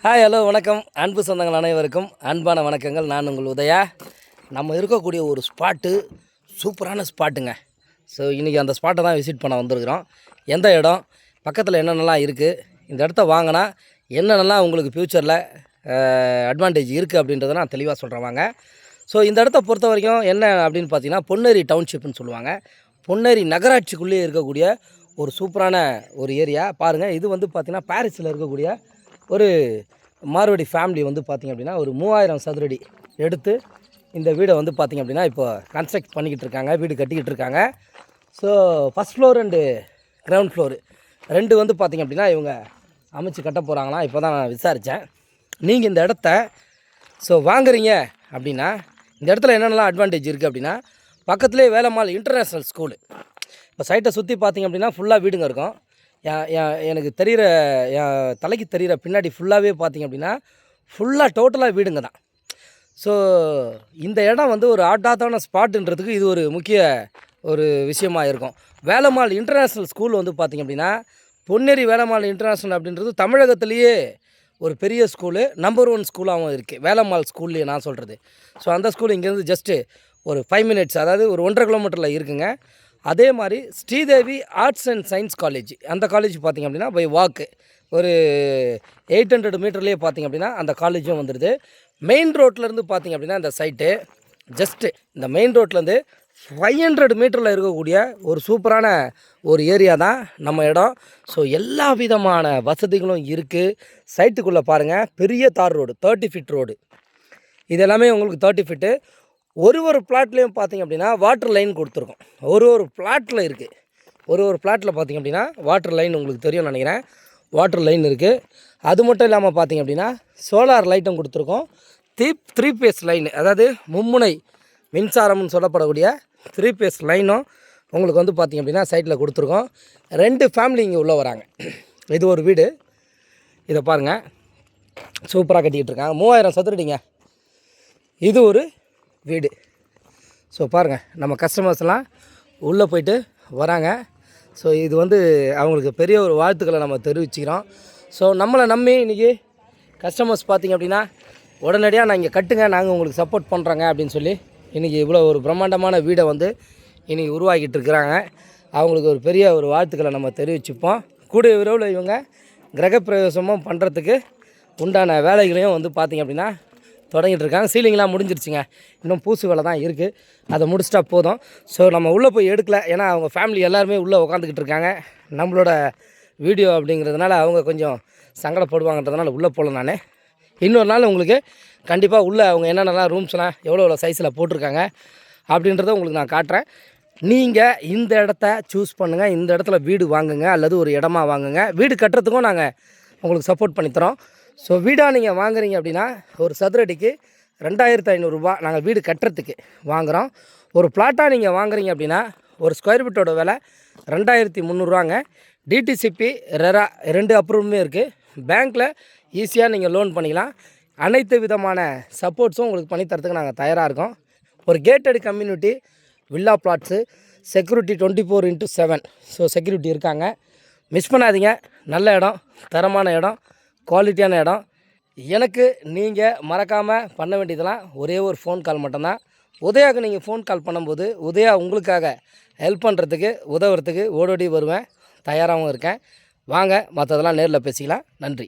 Hi hello வணக்கம் அன்பு சொந்தங்கள் அனைவருக்கும் அன்பான வணக்கங்கள். நான் உங்கள் உதயா. நம்ம இருக்கக்கூடிய ஒரு ஸ்பாட்டு சூப்பரான ஸ்பாட்டுங்க. ஸோ இன்றைக்கி அந்த ஸ்பாட்டை தான் விசிட் பண்ண வந்திருக்கிறோம். எந்த இடம், பக்கத்தில் என்னென்னலாம் இருக்குது, இந்த இடத்த வாங்கினா என்னென்னலாம் உங்களுக்கு ஃப்யூச்சரில் அட்வான்டேஜ் இருக்குது அப்படின்றத நான் தெளிவாக சொல்கிறேன் வாங்க. ஸோ இந்த இடத்த பொறுத்த வரைக்கும் என்ன அப்படின்னு பார்த்தீங்கன்னா பொன்னேரி டவுன்ஷிப்னு சொல்லுவாங்க. பொன்னேரி நகராட்சிக்குள்ளேயே இருக்கக்கூடிய ஒரு சூப்பரான ஒரு ஏரியா பாருங்கள். இது வந்து பார்த்திங்கன்னா பாரிஸில் இருக்கக்கூடிய ஒரு மார்வாடி ஃபேமிலி வந்து பார்த்திங்க அப்படின்னா ஒரு 3000 சதுரடி எடுத்து இந்த வீடை வந்து பார்த்திங்க அப்படின்னா இப்போ கன்ஸ்ட்ரக்ட் பண்ணிக்கிட்டு இருக்காங்க, வீடு கட்டிக்கிட்டு இருக்காங்க. So first floor and ground floor ரெண்டு வந்து பார்த்திங்க அப்படின்னா இவங்க அமைச்சு கட்ட போகிறாங்களாம். இப்போ தான் நான் விசாரித்தேன். நீங்கள் இந்த இடத்த வாங்குறீங்க அப்படின்னா இந்த இடத்துல என்னென்னலாம் அட்வான்டேஜ் இருக்குது அப்படின்னா பக்கத்துலேயே வேலம்மாள் இன்டர்நேஷ்னல் ஸ்கூலு. இப்போ சைட்டை சுற்றி பார்த்திங்க அப்படின்னா ஃபுல்லாக வீடுங்க இருக்கும். எனக்கு தெரிகிற என் தலைக்கு தெரிகிற பின்னாடி ஃபுல்லாகவே பார்த்திங்க அப்படின்னா ஃபுல்லாக டோட்டலாக வீடுங்க தான். ஸோ இந்த இடம் வந்து ஒரு ஆட்டாத்தான ஸ்பாட்டுன்றதுக்கு இது ஒரு முக்கிய ஒரு விஷயமாக இருக்கும். வேலம்மாள் இன்டர்நேஷ்னல் ஸ்கூல் வந்து பார்த்திங்க அப்படின்னா பொன்னேரி வேலம்மாள் இன்டர்நேஷ்னல் அப்படின்றது தமிழகத்திலேயே ஒரு பெரிய ஸ்கூலு, நம்பர் 1 ஸ்கூலாகவும் இருக்குது. வேலம்மாள் ஸ்கூல்லையே நான் சொல்கிறது. ஸோ அந்த ஸ்கூல் இங்கேருந்து ஜஸ்ட்டு ஒரு 5 மினிட்ஸ், அதாவது ஒரு 1.5 கிலோமீட்டரில் இருக்குங்க. அதே மாதிரி Sridevi arts and science college, அந்த காலேஜ் பார்த்திங்க அப்படின்னா பை வாக்கு ஒரு 800 மீட்டர்லேயே பார்த்திங்க அப்படின்னா அந்த காலேஜும் வந்துடுது. மெயின் ரோட்லேருந்து பார்த்திங்க அப்படின்னா இந்த சைட்டு ஜஸ்ட்டு இந்த மெயின் ரோட்லேருந்து 500 மீட்டரில் இருக்கக்கூடிய ஒரு சூப்பரான ஒரு ஏரியா தான் நம்ம இடம். ஸோ எல்லா விதமான வசதிகளும் இருக்குது. சைட்டுக்குள்ளே பாருங்கள், பெரிய தார் ரோடு, 30 ஃபீட் ரோடு. இது எல்லாமே உங்களுக்கு 30 ஃபீட்டு. ஒரு பிளாட்லேயும் பார்த்திங்க அப்படின்னா வாட்டர் லைன் கொடுத்துருக்கோம். ஒரு பிளாட்டில் இருக்குது. ஒரு பிளாட்டில் பார்த்திங்க அப்படின்னா வாட்டர் லைன் உங்களுக்கு தெரியும் நினைக்கிறேன், வாட்டர் லைன் இருக்குது. அது மட்டும் இல்லாமல் பார்த்திங்க அப்படின்னா சோலார் லைட்டும் கொடுத்துருக்கோம். 3 பேஸ் லைன், அதாவது மும்முனை மின்சாரம்னு சொல்லப்படக்கூடிய 3 பேஸ் லைனும் உங்களுக்கு வந்து பார்த்திங்க அப்படின்னா சைட்டில் கொடுத்துருக்கோம். 2 ஃபேமிலி இங்கே உள்ளே வராங்க. இது ஒரு வீடு, இதை பாருங்கள் சூப்பராக கட்டிக்கிட்டு இருக்காங்க. 3000 சதுரடிங்க. இது ஒரு வீடு. ஸோ பாருங்கள், நம்ம கஸ்டமர்ஸ்லாம் உள்ளே போயிட்டு வராங்க. ஸோ இது வந்து அவங்களுக்கு பெரிய ஒரு வாழ்த்துக்களை நம்ம தெரிவிச்சுக்கிறோம். ஸோ நம்மளை நம்பி இன்றைக்கி கஸ்டமர்ஸ் பார்த்திங்க அப்படின்னா உடனடியாக நான் இங்கே கட்டுங்க, நாங்கள் உங்களுக்கு சப்போர்ட் பண்ணுறோங்க அப்படின்னு சொல்லி இன்றைக்கி இவ்வளோ ஒரு பிரம்மாண்டமான வீடை வந்து இன்றைக்கி உருவாக்கிட்டு இருக்கிறாங்க. அவங்களுக்கு ஒரு பெரிய ஒரு வாழ்த்துக்களை நம்ம தெரிவிச்சுப்போம். கூடிய விரைவில் இவங்க கிரகப்பிரவேசமும் பண்ணுறதுக்கு உண்டான வேலைகளையும் வந்து பார்த்திங்க அப்படின்னா தொடங்கிட்டு இருக்காங்க. சீலிங்லாம் முடிஞ்சிருச்சுங்க, இன்னும் பூசு வேலை தான் இருக்குது, அதை முடிச்சிட்டா போதும். ஸோ நம்ம உள்ளே போய் எடுக்கல, ஏன்னா அவங்க ஃபேமிலி எல்லாருமே உள்ளே உட்காந்துக்கிட்டு இருக்காங்க. நம்மளோட வீடியோ அப்படிங்கிறதுனால அவங்க கொஞ்சம் சங்கடப்படுவாங்கன்றதுனால உள்ளே போகல. நான் இன்னொரு நாள் உங்களுக்கு கண்டிப்பாக உள்ளே அவங்க என்னென்னலாம் ரூம்ஸ்லாம் எவ்வளோ சைஸில் போட்டிருக்காங்க அப்படின்றத உங்களுக்கு நான் காட்டுறேன். நீங்கள் இந்த இடத்த சூஸ் பண்ணுங்கள், இந்த இடத்துல வீடு வாங்குங்க அல்லது ஒரு இடமா வாங்குங்க. வீடு கட்டுறதுக்கும் நாங்கள் உங்களுக்கு சப்போர்ட் பண்ணித்தரோம். ஸோ வீடாக நீங்கள் வாங்குறீங்க அப்படின்னா ஒரு சதுரடிக்கு 2500 ரூபா நாங்கள் வீடு கட்டுறதுக்கு வாங்குகிறோம். ஒரு பிளாட்டாக நீங்கள் வாங்குறீங்க அப்படின்னா ஒரு ஸ்கொயர் ஃபீட்டோட விலை 2300 டிடிசிபி ரெரா 2 அப்ரூவுமே இருக்குது. பேங்க்கில் ஈஸியாக நீங்கள் லோன் பண்ணிக்கலாம். அனைத்து விதமான சப்போர்ட்ஸும் உங்களுக்கு பண்ணித்தரத்துக்கு நாங்கள் தயாராக இருக்கோம். ஒரு gated community, villa plots, security 24/7. So security இருக்காங்க. மிஸ் பண்ணாதீங்க. நல்ல இடம், தரமான இடம், குவாலிட்டியான இடம். எனக்கு நீங்கள் மறக்காமல் பண்ண வேண்டியதெல்லாம் ஒரே ஒரு ஃபோன் கால் மட்டும்தான். உதயாவுக்கு நீங்கள் ஃபோன் கால் பண்ணும்போது உதயா உங்களுக்காக ஹெல்ப் பண்ணுறதுக்கு உதவுறதுக்கு ஓடோடி வருவேன், தயாராகவும் இருக்கேன். வாங்க, மற்றதெல்லாம் நேரில் பேசிக்கலாம். நன்றி.